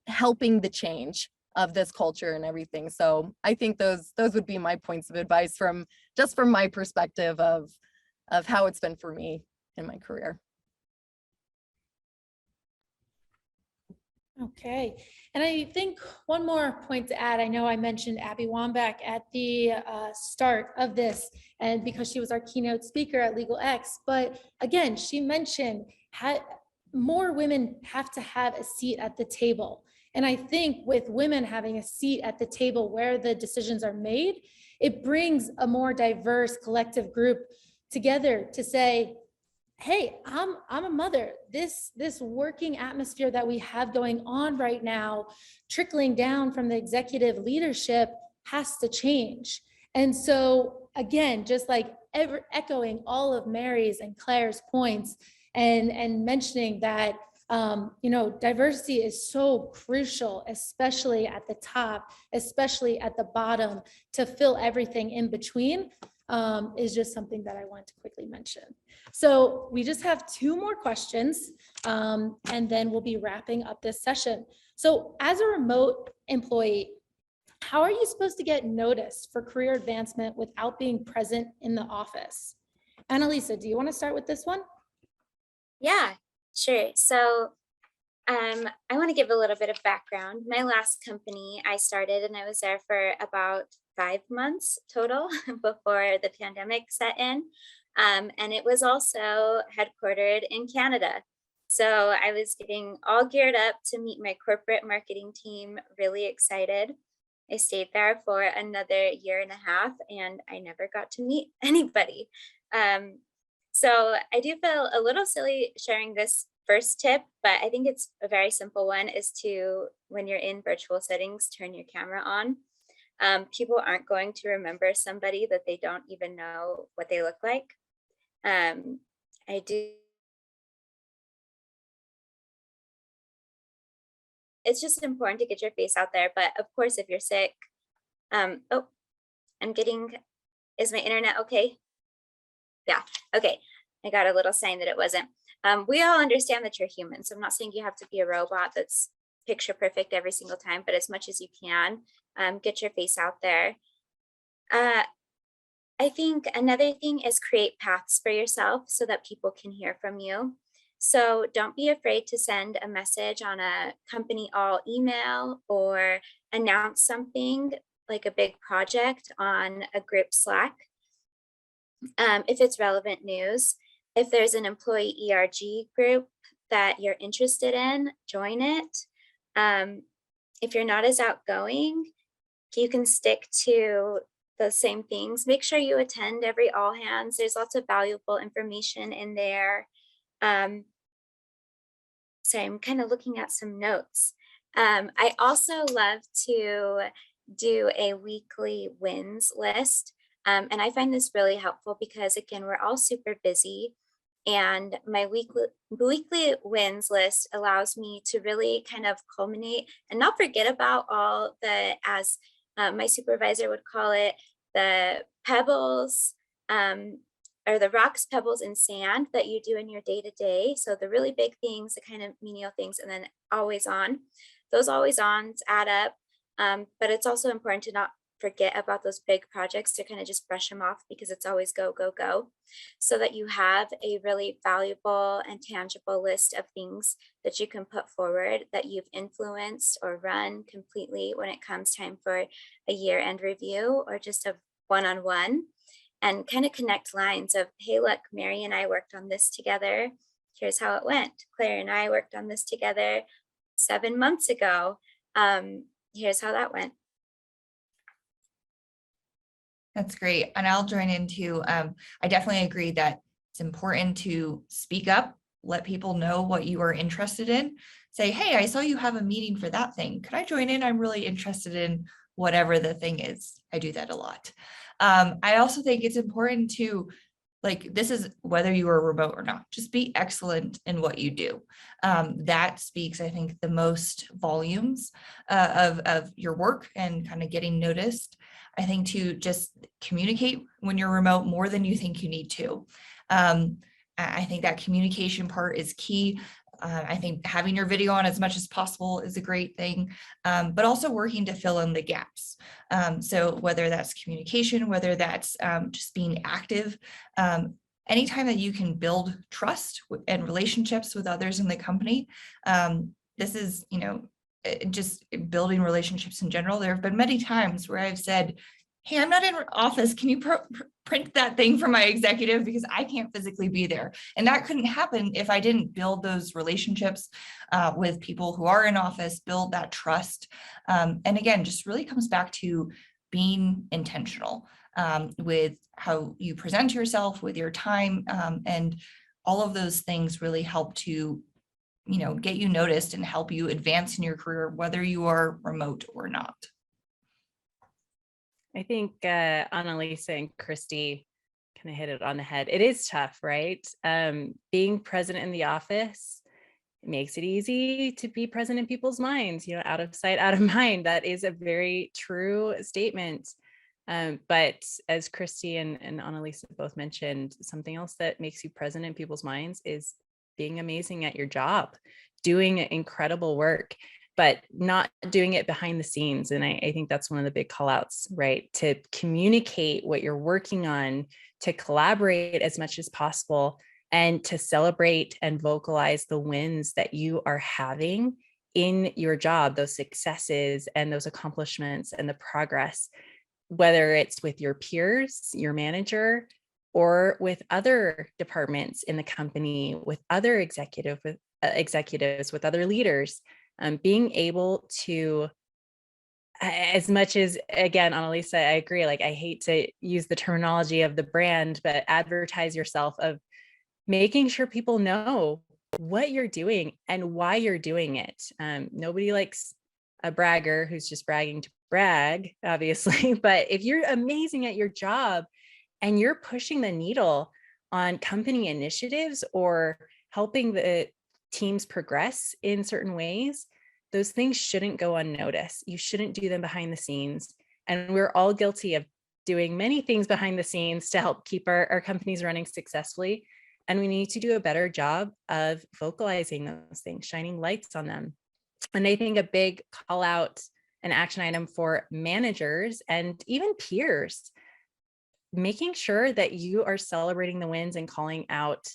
helping the change of this culture and everything. So I think those would be my points of advice from my perspective of how it's been for me in my career. Okay, and I think one more point to add. I know I mentioned Abby Wambach at the start of this, and because she was our keynote speaker at LegalX, but again, she mentioned more women have to have a seat at the table. And I think with women having a seat at the table where the decisions are made, it brings a more diverse collective group together to say, hey, I'm a mother. This working atmosphere that we have going on right now, trickling down from the executive leadership, has to change. And so again, just like echoing all of Mary's and Claire's points, and mentioning that diversity is so crucial, especially at the top, especially at the bottom, to fill everything in between, is just something that I want to quickly mention. So we just have 2 more questions, and then we'll be wrapping up this session. So as a remote employee, how are you supposed to get noticed for career advancement without being present in the office? Annalisa, do you want to start with this one? Yeah, sure. So I want to give a little bit of background. My last company I started, and I was there for about 5 months total before the pandemic set in. And it was also headquartered in Canada. So I was getting all geared up to meet my corporate marketing team, really excited. I stayed there for another 1.5 years, and I never got to meet anybody. So I do feel a little silly sharing this first tip, but I think it's a very simple one, is to, when you're in virtual settings, turn your camera on. People aren't going to remember somebody that they don't even know what they look like. It's just important to get your face out there. But of course, if you're sick, is my internet okay? Yeah, okay. I got a little sign that it wasn't. We all understand that you're human. So I'm not saying you have to be a robot that's picture perfect every single time, but as much as you can, get your face out there. I think another thing is create paths for yourself so that people can hear from you. So don't be afraid to send a message on a company all email, or announce something like a big project on a group Slack. If it's relevant news, if there's an employee ERG group that you're interested in, join it. If you're not as outgoing, you can stick to the same things. Make sure you attend every all hands. There's lots of valuable information in there. So I'm kind of looking at some notes. I also love to do a weekly wins list. And I find this really helpful because, again, we're all super busy. And my weekly wins list allows me to really kind of culminate and not forget about all the, as my supervisor would call it, the pebbles, or the rocks, pebbles, and sand that you do in your day to day. So the really big things, the kind of menial things, and then always on. Those always ons add up. But it's also important to not forget about those big projects, to kind of just brush them off, because it's always go, go, go, so that you have a really valuable and tangible list of things that you can put forward that you've influenced or run completely when it comes time for a year-end review or just a one-on-one, and kind of connect lines of, hey, look, Mary and I worked on this together. Here's how it went. Claire and I worked on this together 7 months ago. Here's how that went. That's great. And I'll join in too. I definitely agree that it's important to speak up, let people know what you are interested in. Say, hey, I saw you have a meeting for that thing. Could I join in? I'm really interested in whatever the thing is. I do that a lot. I also think it's important to, like, this is whether you are remote or not, just be excellent in what you do. That speaks, I think, the most volumes of your work and kind of getting noticed. I think to just communicate when you're remote more than you think you need to. I think that communication part is key. I think having your video on as much as possible is a great thing, but also working to fill in the gaps. So whether that's communication, whether that's just being active, anytime that you can build trust and relationships with others in the company, this is, just building relationships in general. There have been many times where I've said, hey, I'm not in office. Can you print that thing for my executive, because I can't physically be there? And that couldn't happen if I didn't build those relationships with people who are in office, build that trust. And again, just really comes back to being intentional with how you present yourself, with your time, and all of those things really help to get you noticed and help you advance in your career, whether you are remote or not. I think Annalisa and Christy kind of hit it on the head. It is tough, right? Being present in the office makes it easy to be present in people's minds, out of sight, out of mind. That is a very true statement. But as Christy and Annalisa both mentioned, something else that makes you present in people's minds is being amazing at your job, doing incredible work, but not doing it behind the scenes. And I think that's one of the big call outs, right? To communicate what you're working on, to collaborate as much as possible, and to celebrate and vocalize the wins that you are having in your job, those successes and those accomplishments and the progress, whether it's with your peers, your manager, or with other departments in the company, with other executives, with other leaders. Being able to, as much as, again, Annalisa, I agree, like I hate to use the terminology of the brand, but advertise yourself, of making sure people know what you're doing and why you're doing it. Nobody likes a bragger who's just bragging to brag, obviously, but if you're amazing at your job and you're pushing the needle on company initiatives or helping the teams progress in certain ways, those things shouldn't go unnoticed. You shouldn't do them behind the scenes. And we're all guilty of doing many things behind the scenes to help keep our companies running successfully. And we need to do a better job of vocalizing those things, shining lights on them. And I think a big call out, an action item for managers and even peers, making sure that you are celebrating the wins and calling out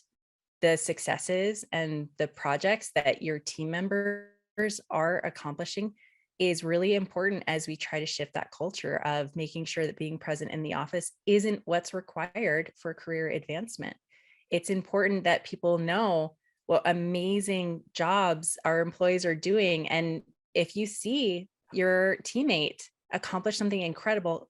the successes and the projects that your team members are accomplishing is really important as we try to shift that culture of making sure that being present in the office isn't what's required for career advancement. It's important that people know what amazing jobs our employees are doing. And if you see your teammate accomplish something incredible,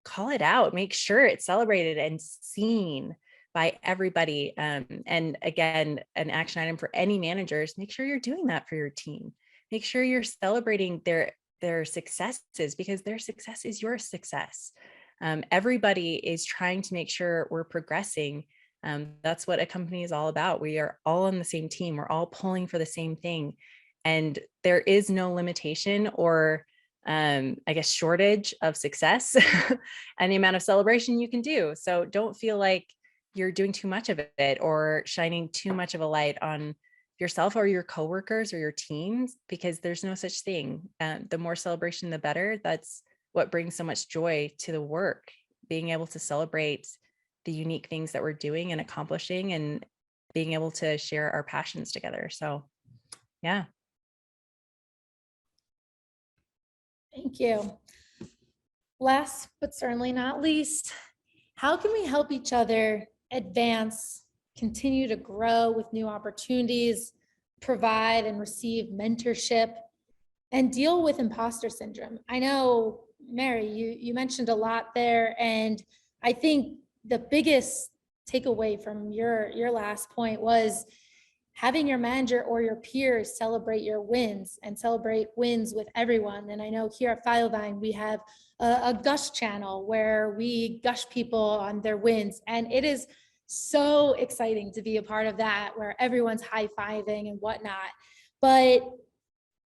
call it out, make sure it's celebrated and seen by everybody. And again, an action item for any managers, make sure you're doing that for your team. Make sure you're celebrating their successes, because their success is your success. Everybody is trying to make sure we're progressing That's what a company is all about. We are all on the same team. We're all pulling for the same thing. And there is no limitation or I guess shortage of success and the amount of celebration you can do. So don't feel like you're doing too much of it or shining too much of a light on yourself or your coworkers or your teams, because there's no such thing. The more celebration, the better. That's what brings so much joy to the work, being able to celebrate the unique things that we're doing and accomplishing and being able to share our passions together. So yeah. Thank you. Last but certainly not least, how can we help each other advance, continue to grow with new opportunities, provide and receive mentorship, and deal with imposter syndrome? I know, Mary, you mentioned a lot there, and I think the biggest takeaway from your last point was having your manager or your peers celebrate your wins and celebrate wins with everyone. And I know here at Filevine, we have a gush channel where we gush people on their wins. And it is so exciting to be a part of that, where everyone's high-fiving and whatnot. But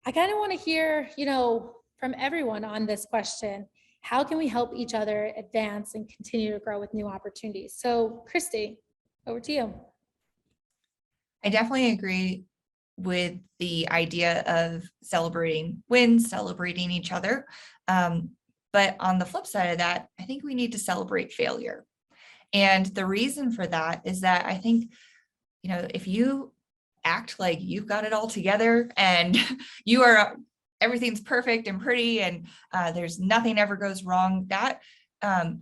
I kind of want to hear, from everyone on this question, how can we help each other advance and continue to grow with new opportunities? So Christy, over to you. I definitely agree with the idea of celebrating wins, celebrating each other. But on the flip side of that, I think we need to celebrate failure. And the reason for that is that I think, if you act like you've got it all together and you are, everything's perfect and pretty and there's nothing ever goes wrong, that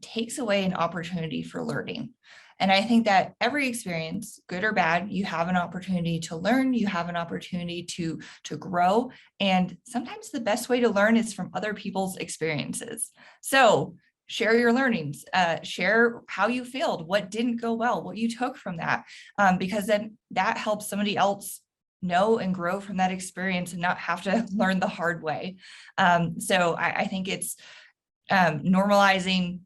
takes away an opportunity for learning. And I think that every experience, good or bad, you have an opportunity to learn, you have an opportunity to grow. And sometimes the best way to learn is from other people's experiences. So share your learnings, share how you failed, what didn't go well, what you took from that, because then that helps somebody else know and grow from that experience and not have to learn the hard way. So I think it's normalizing,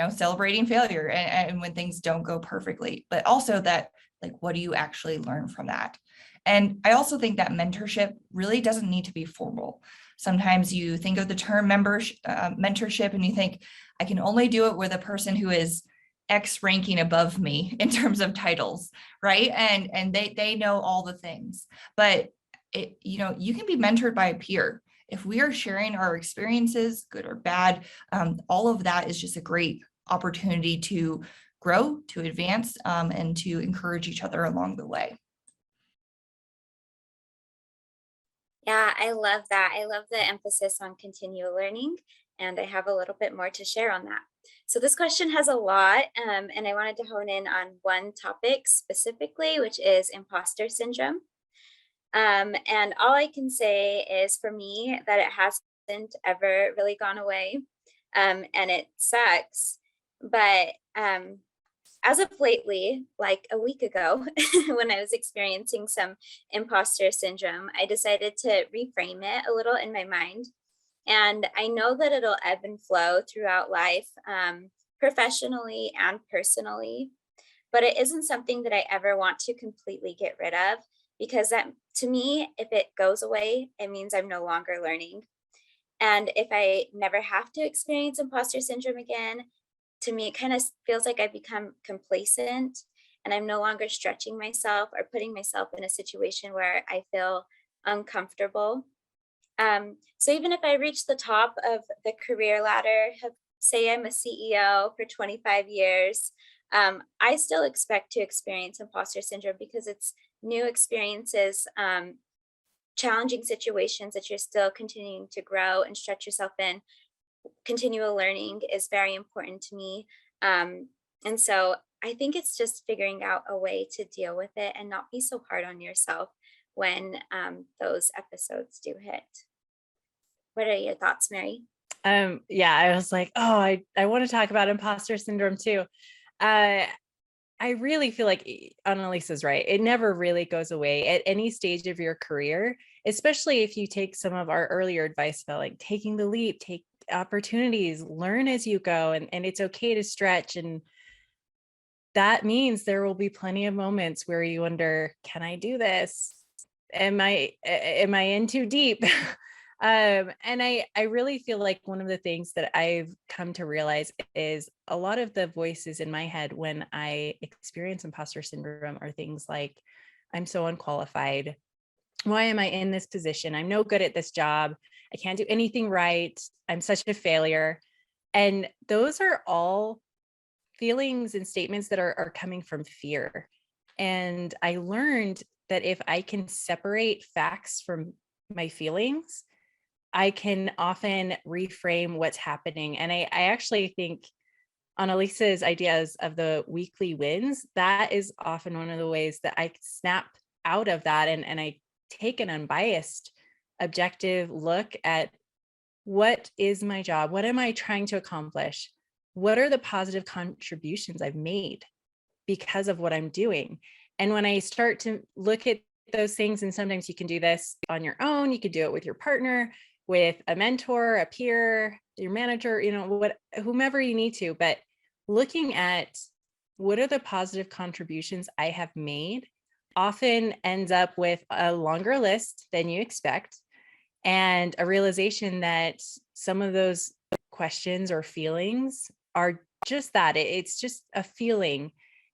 celebrating failure and when things don't go perfectly, but also that, like, what do you actually learn from that? And I also think that mentorship really doesn't need to be formal. Sometimes you think of the term mentorship and you think, I can only do it with a person who is X ranking above me in terms of titles, right? And they know all the things, but you can be mentored by a peer. If we are sharing our experiences, good or bad, all of that is just a great opportunity to grow, to advance, and to encourage each other along the way. Yeah, I love that. I love the emphasis on continual learning, and I have a little bit more to share on that. So this question has a lot, and I wanted to hone in on one topic specifically, which is imposter syndrome. And all I can say is, for me, that it hasn't ever really gone away, and it sucks. But as of lately, like a week ago, when I was experiencing some imposter syndrome, I decided to reframe it a little in my mind. And I know that it'll ebb and flow throughout life, professionally and personally, but it isn't something that I ever want to completely get rid of, because that, to me, if it goes away, it means I'm no longer learning. And if I never have to experience imposter syndrome again, to me, it kind of feels like I've become complacent and I'm no longer stretching myself or putting myself in a situation where I feel uncomfortable. So even if I reach the top of the career ladder, say I'm a CEO for 25 years, I still expect to experience imposter syndrome, because it's new experiences, challenging situations that you're still continuing to grow and stretch yourself in. Continual learning is very important to me. And so I think it's just figuring out a way to deal with it and not be so hard on yourself when those episodes do hit. What are your thoughts, Mary? Yeah, I was like, oh, I want to talk about imposter syndrome too. I really feel like Annalisa's right. It never really goes away at any stage of your career, especially if you take some of our earlier advice about like taking the leap, take opportunities, learn as you go, and it's okay to stretch. And that means there will be plenty of moments where you wonder, can I do this? Am I in too deep? And I really feel like one of the things that I've come to realize is a lot of the voices in my head when I experience imposter syndrome are things like, I'm so unqualified. Why am I in this position? I'm no good at this job. I can't do anything right. I'm such a failure. And those are all feelings and statements that are coming from fear. And I learned that if I can separate facts from my feelings, I can often reframe what's happening. And I actually think Annalisa's ideas of the weekly wins, that is often one of the ways that I snap out of that and I take an unbiased, objective look at what is my job? What am I trying to accomplish? What are the positive contributions I've made because of what I'm doing? And when I start to look at those things, and sometimes you can do this on your own, you could do it with your partner, with a mentor, a peer, your manager, whomever you need to, but looking at what are the positive contributions I have made often ends up with a longer list than you expect and a realization that some of those questions or feelings are just that. It's just a feeling.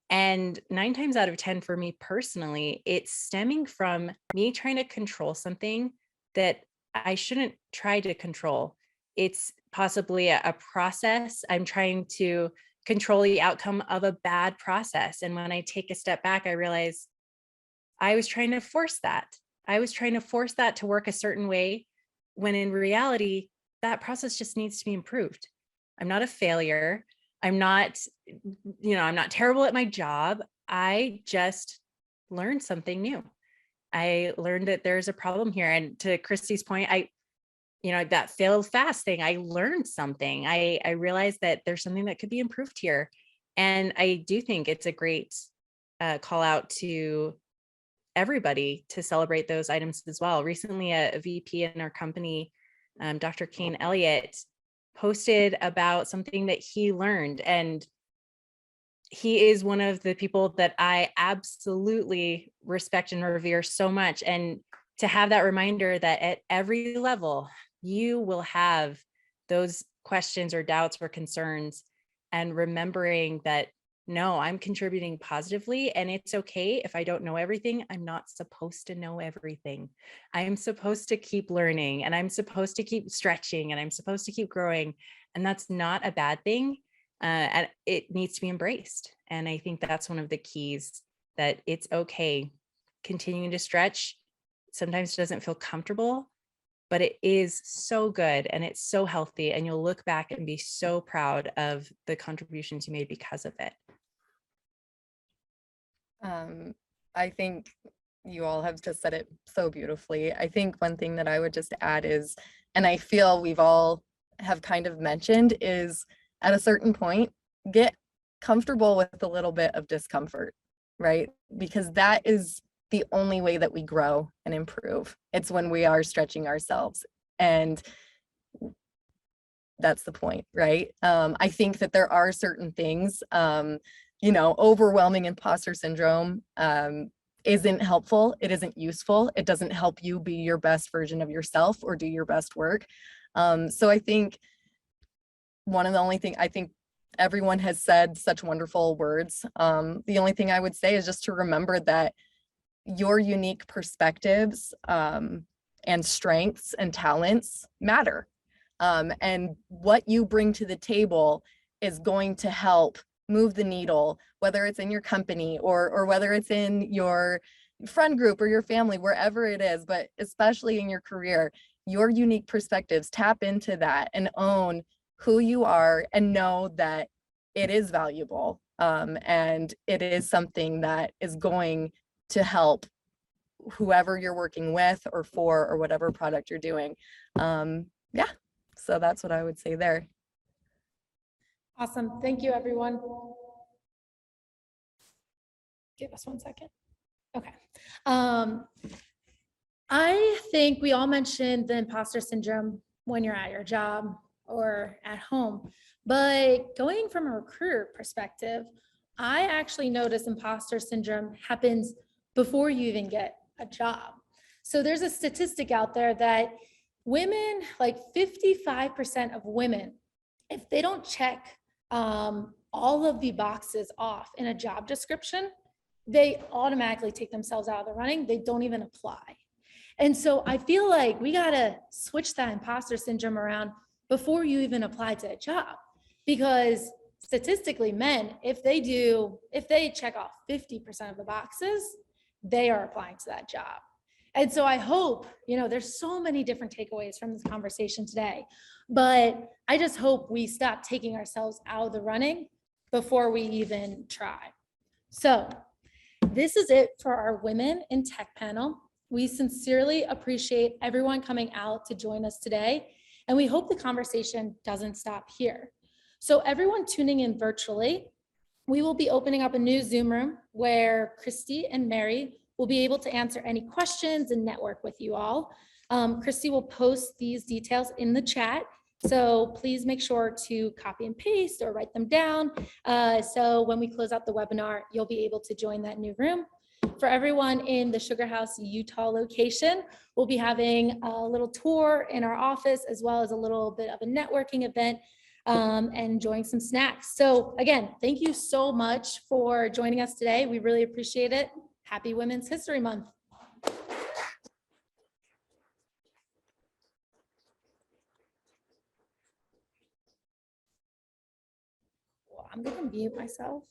And 9 times out of 10 for me personally, it's stemming from me trying to control something that I shouldn't try to control. It's possibly a process. I'm trying to control the outcome of a bad process. And when I take a step back, I realize I was trying to force that. I was trying to force that to work a certain way, when in reality, that process just needs to be improved. I'm not a failure. I'm not terrible at my job. I just learned something new. I learned that there's a problem here. And to Christy's point, that fail fast thing, I learned something. I realized that there's something that could be improved here. And I do think it's a great call out to everybody to celebrate those items as well. Recently, a VP in our company, Dr. Kane Elliott, posted about something that he learned. And he is one of the people that I absolutely respect and revere so much. And to have that reminder that at every level, you will have those questions or doubts or concerns, and remembering that, no, I'm contributing positively, and it's okay if I don't know everything. I'm not supposed to know everything. I'm supposed to keep learning, and I'm supposed to keep stretching, and I'm supposed to keep growing. And that's not a bad thing. And it needs to be embraced. And I think that's one of the keys, that it's okay continuing to stretch. Sometimes it doesn't feel comfortable, but it is so good and it's so healthy. And you'll look back and be so proud of the contributions you made because of it. I think you all have just said it so beautifully. I think one thing that I would just add is, and I feel we've all have kind of mentioned, is at a certain point, get comfortable with a little bit of discomfort, right? Because that is the only way that we grow and improve. It's when we are stretching ourselves. And that's the point, right? I think that there are certain things, overwhelming imposter syndrome isn't helpful. It isn't useful. It doesn't help you be your best version of yourself or do your best work. So I think I think everyone has said such wonderful words. The only thing I would say is just to remember that your unique perspectives and strengths and talents matter. And what you bring to the table is going to help move the needle, whether it's in your company or whether it's in your friend group or your family, wherever it is, but especially in your career. Your unique perspectives, tap into that and own who you are and know that it is valuable, and it is something that is going to help whoever you're working with or for, or whatever product you're doing. So that's what I would say there. Awesome. Thank you, everyone. Give us 1 second. Okay. I think we all mentioned the imposter syndrome when you're at your job or at home, but going from a recruiter perspective, I actually notice imposter syndrome happens before you even get a job. So there's a statistic out there that women, like 55% of women, if they don't check all of the boxes off in a job description, they automatically take themselves out of the running. They don't even apply. And so I feel like we got to switch that imposter syndrome around before you even apply to a job. Because statistically, men, if they check off 50% of the boxes, they are applying to that job. And so I hope, there's so many different takeaways from this conversation today, but I just hope we stop taking ourselves out of the running before we even try. So this is it for our Women in Tech panel. We sincerely appreciate everyone coming out to join us today, and we hope the conversation doesn't stop here. So everyone tuning in virtually, we will be opening up a new Zoom room where Christy and Mary will be able to answer any questions and network with you all. Christy will post these details in the chat, so please make sure to copy and paste or write them down. So when we close out the webinar, you'll be able to join that new room. For everyone in the Sugar House, Utah location, we'll be having a little tour in our office, as well as a little bit of a networking event and enjoying some snacks. So again, thank you so much for joining us today. We really appreciate it. Happy Women's History Month. Well, I'm gonna mute myself.